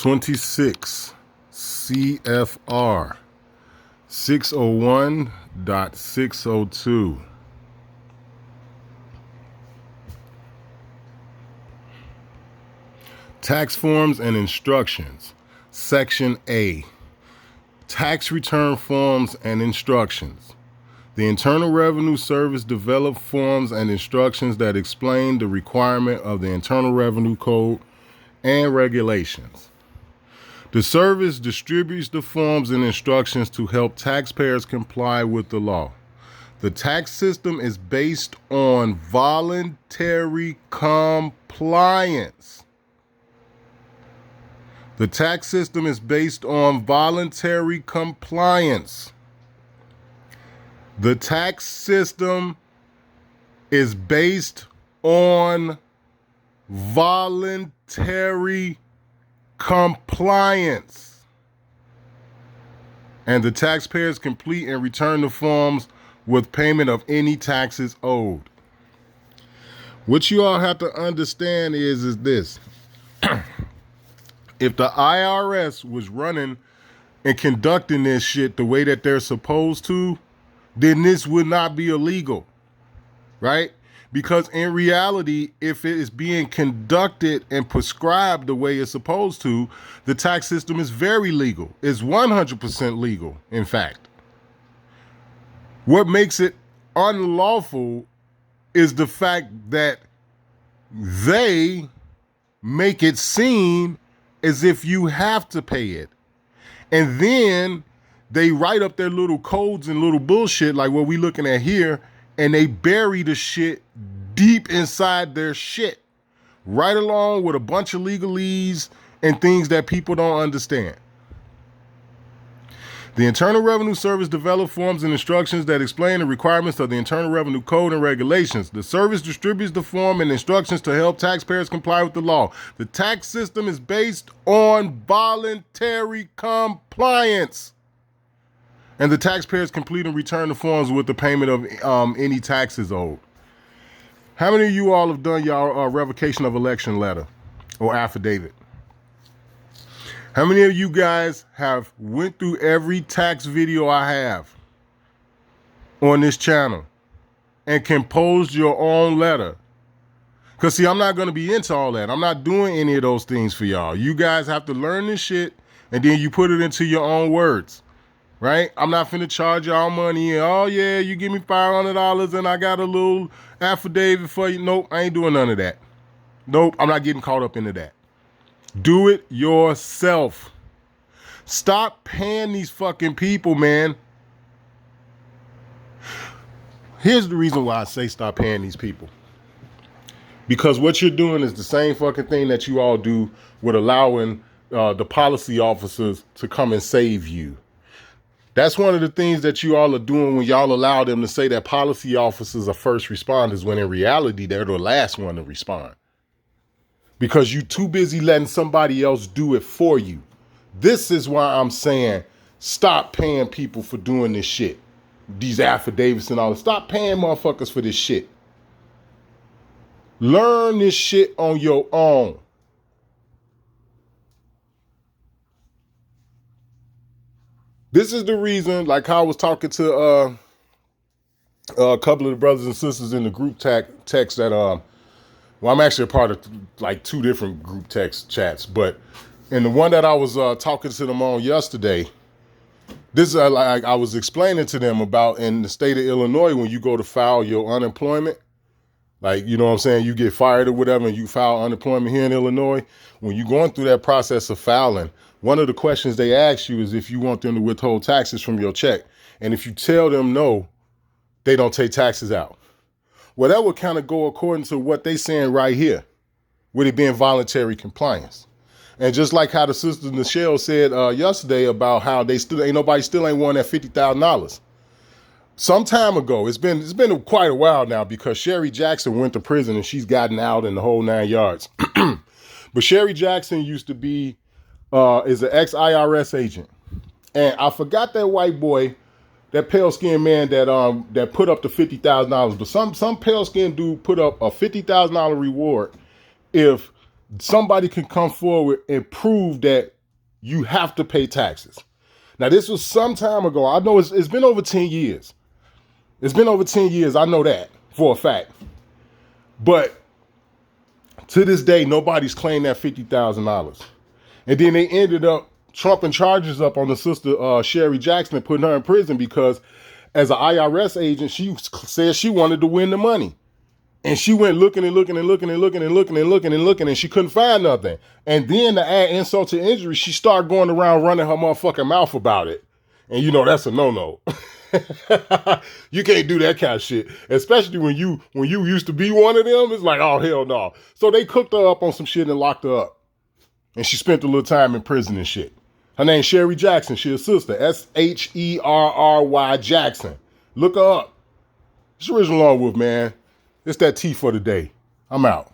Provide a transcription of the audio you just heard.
26 CFR 601.602. Tax forms and instructions. Section A. Tax return forms and instructions. The Internal Revenue Service developed forms and instructions that explain the requirement of the Internal Revenue Code and regulations. The service distributes the forms and instructions to help taxpayers comply with the law. The tax system is based on voluntary compliance. The tax system is based on voluntary compliance. The tax system is based on voluntary compliance. And the taxpayers complete and return the forms with payment of any taxes owed. What you all have to understand is this. If the IRS was running and conducting this shit the way that they're supposed to, then this would not be illegal, right? Because in reality, if it is being conducted and prescribed the way it's supposed to, the tax system is very legal. It's 100% legal, in fact. What makes it unlawful is the fact that they make it seem as if you have to pay it. And then they write up their little codes and little bullshit like what we looking at here, and they bury the shit deep inside their shit, right along with a bunch of legalese and things that people don't understand. The Internal Revenue Service developed forms and instructions that explain the requirements of the Internal Revenue Code and regulations. The service distributes the form and instructions to help taxpayers comply with the law. The tax system is based on voluntary compliance. And the taxpayers complete and return the forms with the payment of any taxes owed. How many of you all have done your revocation of election letter or affidavit? How many of you guys have went through every tax video I have on this channel and composed your own letter? Because, see, I'm not going to be into all that. I'm not doing any of those things for y'all. You guys have to learn this shit, and then you put it into your own words, right? I'm not finna charge y'all money. And, oh, yeah, you give me $500 and I got a little affidavit for you. Nope, I ain't doing none of that. Nope, I'm not getting caught up into that. Do it yourself. Stop paying these fucking people, man. Here's the reason why I say stop paying these people. Because what you're doing is the same fucking thing that you all do with allowing the policy officers to come and save you. That's one of the things that you all are doing when y'all allow them to say that policy officers are first responders, when in reality, they're the last one to respond. Because you're too busy letting somebody else do it for you. This is why I'm saying stop paying people for doing this shit. These affidavits and all that. Stop paying motherfuckers for this shit. Learn this shit on your own. This is the reason, like how I was talking to a couple of the brothers and sisters in the group text that well, I'm actually a part of like 2 different group text chats, but in the one that I was talking to them on yesterday, this like I was explaining to them about in the state of Illinois, when you go to file your unemployment, like, you know what I'm saying, you get fired or whatever, and you file unemployment here in Illinois. When you're going through that process of filing, one of the questions they ask you is if you want them to withhold taxes from your check. And if you tell them no, they don't take taxes out. Well, that would kind of go according to what they saying right here, with it being voluntary compliance. And just like how the sister Nichelle said yesterday about how they still ain't won that $50,000. Some time ago, it's been quite a while now, because Sherry Jackson went to prison and she's gotten out in the whole 9 yards. But Sherry Jackson used to be is an ex-IRS agent, and I forgot that white boy, that pale-skinned man that put up the $50,000. But some pale-skinned dude put up a $50,000 reward if somebody can come forward and prove that You have to pay taxes. Now, this was some time ago. I know it's been over 10 years. It's been over 10 years. I know that for a fact. But to this day, nobody's claimed that $50,000. And then they ended up trumping charges up on the sister, Sherry Jackson, and putting her in prison because as an IRS agent, she said she wanted to win the money. And she went looking and looking and looking and looking and looking and looking and looking, and she couldn't find nothing. And then to add insult to injury, she started going around running her motherfucking mouth about it. And you know that's a no-no. You can't do that kind of shit, especially when you used to be one of them. It's like, oh hell no. So they cooked her up on some shit and locked her up, and she spent a little time in prison and shit. Her name's Sherry Jackson. She a sister. SHERRY Jackson. Look her up. It's original Longwood, man. It's that tea for the day. I'm out.